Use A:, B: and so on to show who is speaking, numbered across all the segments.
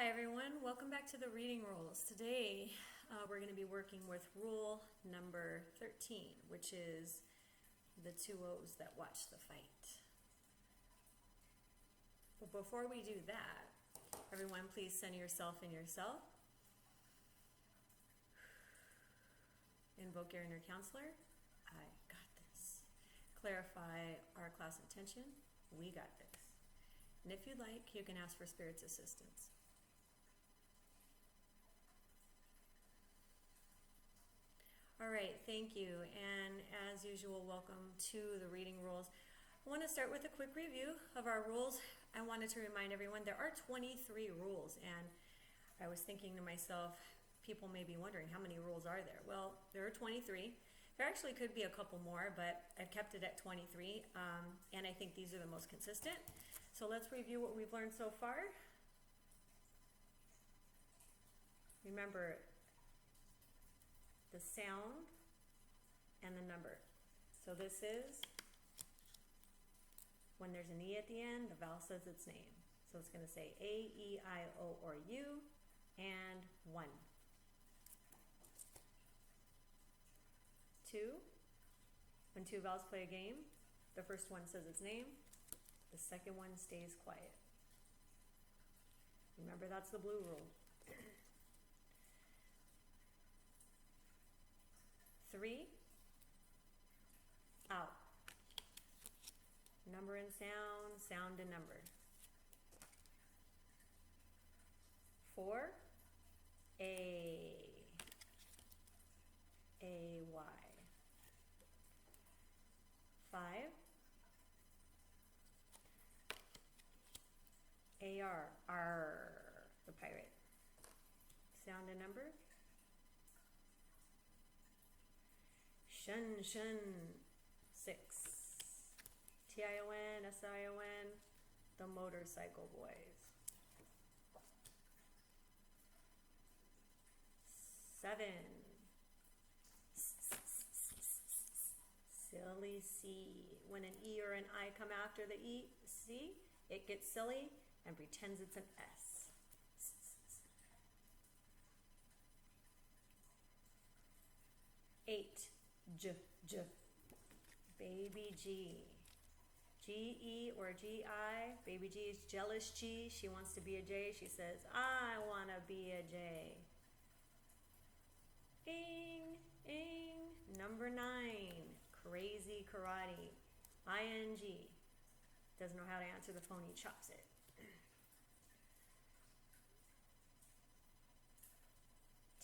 A: Hi everyone, welcome back to the reading rules. Today we're going to be working with rule number 13, which is the two O's that watch the fight. But before we do that, everyone please center yourself in yourself. Invoke your inner counselor. I got this. Clarify our class intention. We got this. And if you'd like, you can ask for Spirit's assistance. All right, thank you. And as usual, welcome to the reading rules. I want to start with a quick review of our rules. I wanted to remind everyone there are 23 rules, and I was thinking to myself, people may be wondering how many rules are there? Well, there are 23. There actually could be a couple more, but I've kept it at 23, and I think these are the most consistent. So let's review what we've learned so far. Remember the sound and the number. So this is, when there's an E at the end, the vowel says its name. So it's going to say A, E, I, O, or U, and 1. 2, when two vowels play a game, the first one says its name, the second one stays quiet. Remember, that's the blue rule. 3, out. Number and sound, sound and number. 4, A, Y. 5, AR, R, the pirate. Sound and number. Shun, shun, 6. TION, SION, the motorcycle boys. 7. Silly C. When an E or an I come after the E, C, it gets silly and pretends it's an S. 8. J, J. Baby G. G-E or G-I. Baby G is jealous G. She wants to be a J. She says, I want to be a J. Ing, ing. Number 9. Crazy karate. I-N-G. Doesn't know how to answer the phone. He chops it.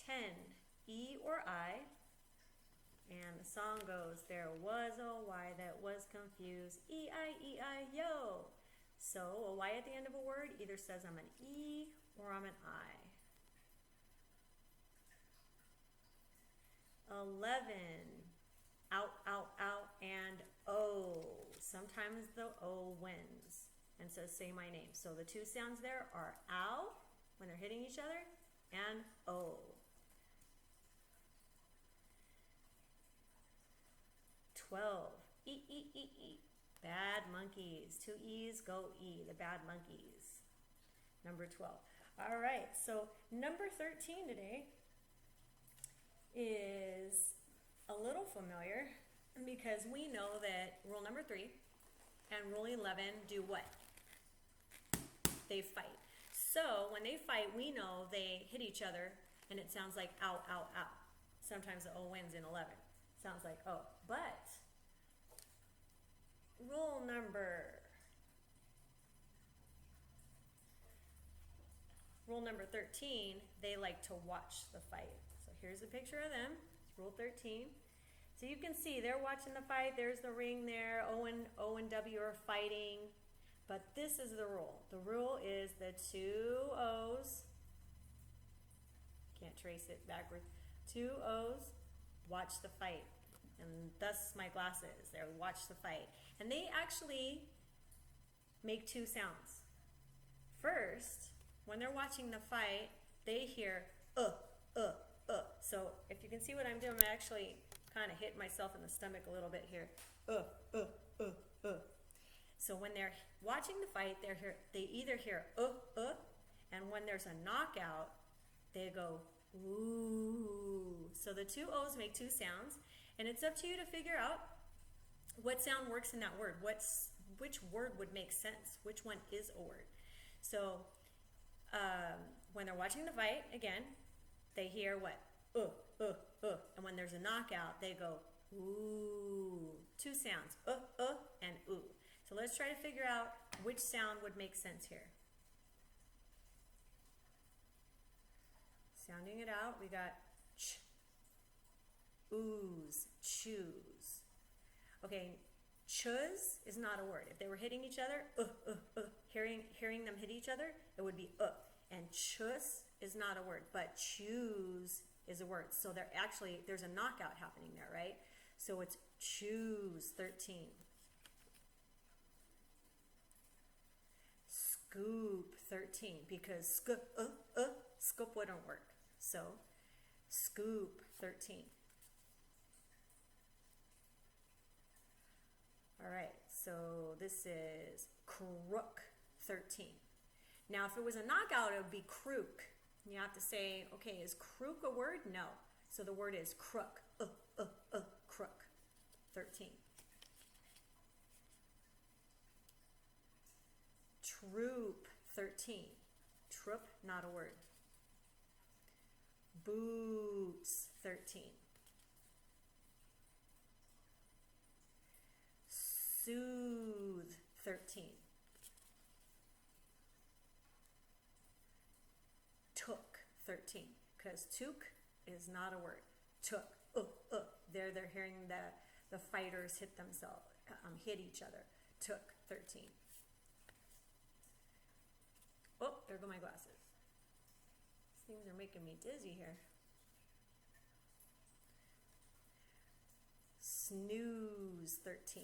A: 10. E or I. And the song goes, there was a Y that was confused, E-I-E-I-yo. So a Y at the end of a word either says I'm an E or I'm an I. 11, out, out, out, and O. Sometimes the O wins and says say my name. So the two sounds there are ow when they're hitting each other and O. 12, E, E, E, E. Bad monkeys. 2 E's go E, the bad monkeys. Number 12. All right, so number 13 today is a little familiar because we know that rule number 3 and rule 11 do what? They fight. So when they fight, we know they hit each other and it sounds like ow, ow, ow. Sometimes the O wins in 11. Sounds like oh, but rule number 13, they like to watch the fight. So here's a picture of them. It's rule 13. So you can see they're watching the fight. There's the ring there. O and W are fighting. But this is the rule. The rule is the 2 O's. Can't trace it backwards. 2 O's. Watch the fight. And thus my glasses. They watch the fight. And they actually make 2 sounds. First, when they're watching the fight, they hear So if you can see what I'm doing, I'm actually kind of hitting myself in the stomach a little bit here. So when they're watching the fight, they either hear and And when there's a knockout, they go ooh. So the two O's make two sounds, and it's up to you to figure out what sound works in that word. Which word would make sense? Which one is a word? So when they're watching the fight, again, they hear what? And when there's a knockout, they go ooh. Two sounds, and ooh. So let's try to figure out which sound would make sense here. Sounding it out, we got ch, ooze, choose. Okay, chuz is not a word. If they were hitting each other, hearing them hit each other, it would be And chus is not a word, but choose is a word. So there's a knockout happening there, right? So it's choose 13. Scoop 13, because scoop wouldn't work. So scoop 13. All right, so this is crook 13. Now, if it was a knockout, it would be crook. You have to say, okay, is crook a word? No. So the word is crook, crook 13. Troop 13. Troop, not a word. Boots 13. Soothe 13. Took 13. Because took is not a word. Took, There they're hearing the fighters hit themselves, hit each other. Took 13. Oh, there go my glasses. These things are making me dizzy here. Snooze 13.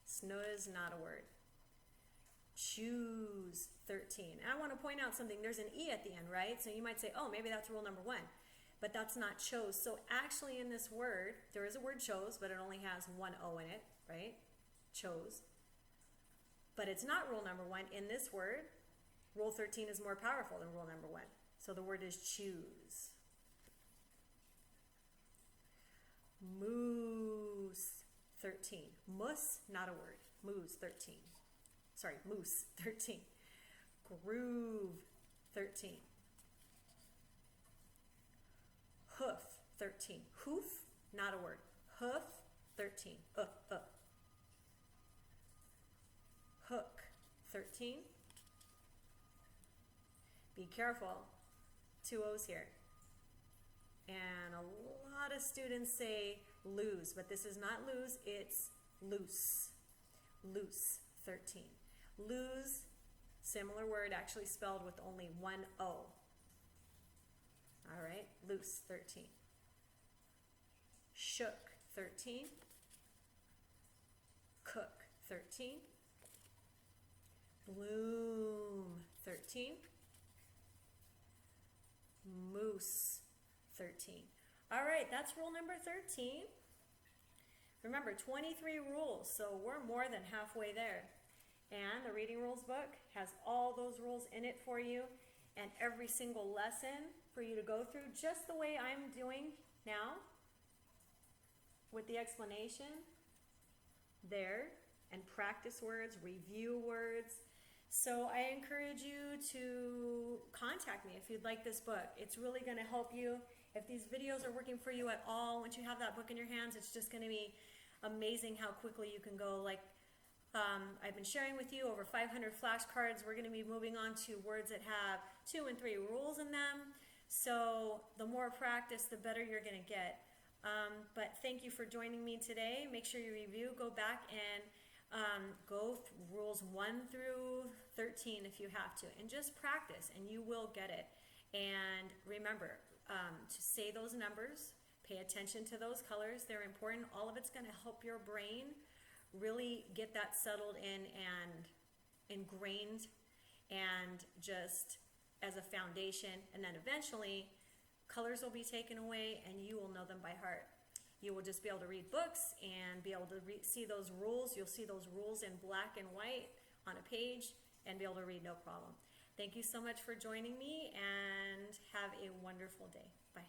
A: Snooze, not a word. Choose 13. And I want to point out something. There's an E at the end, right? So you might say, oh, maybe that's rule number 1. But that's not chose. So actually in this word, there is a word chose, but it only has one O in it, right? Chose. But it's not rule number 1. In this word, rule 13 is more powerful than rule number 1. So the word is choose. Moose 13. Muss, not a word. Moose 13. Sorry, moose 13. Groove 13. Hoof 13. Hoof, not a word. Hoof 13. Hook 13. Be careful. 2 O's here. And a lot of students say lose, but this is not lose, it's loose. Loose 13. Lose, similar word, actually spelled with only one O. All right, loose 13. Shook 13. Cook 13. Bloom 13. Moose 13. All right, that's rule number 13. Remember, 23 rules, so we're more than halfway there. And the Reading Rules book has all those rules in it for you, and every single lesson for you to go through just the way I'm doing now, with the explanation there, and practice words, review words. So I encourage you to contact me if you'd like this book. It's really going to help you. If these videos are working for you at all, once you have that book in your hands, it's just going to be amazing how quickly you can go. Like I've been sharing with you over 500 flashcards. We're going to be moving on to words that have 2 and 3 rules in them. So the more practice, the better you're going to get. But thank you for joining me today. Make sure you review, go back and go rules 1 through 13 if you have to, and just practice and you will get it. And remember to say those numbers, pay attention to those colors, they're important. All of it's going to help your brain really get that settled in and ingrained and just as a foundation, and then eventually colors will be taken away and you will know them by heart. You will just be able to read books and be able to see those rules. You'll see those rules in black and white on a page and be able to read no problem. Thank you so much for joining me, and have a wonderful day. Bye.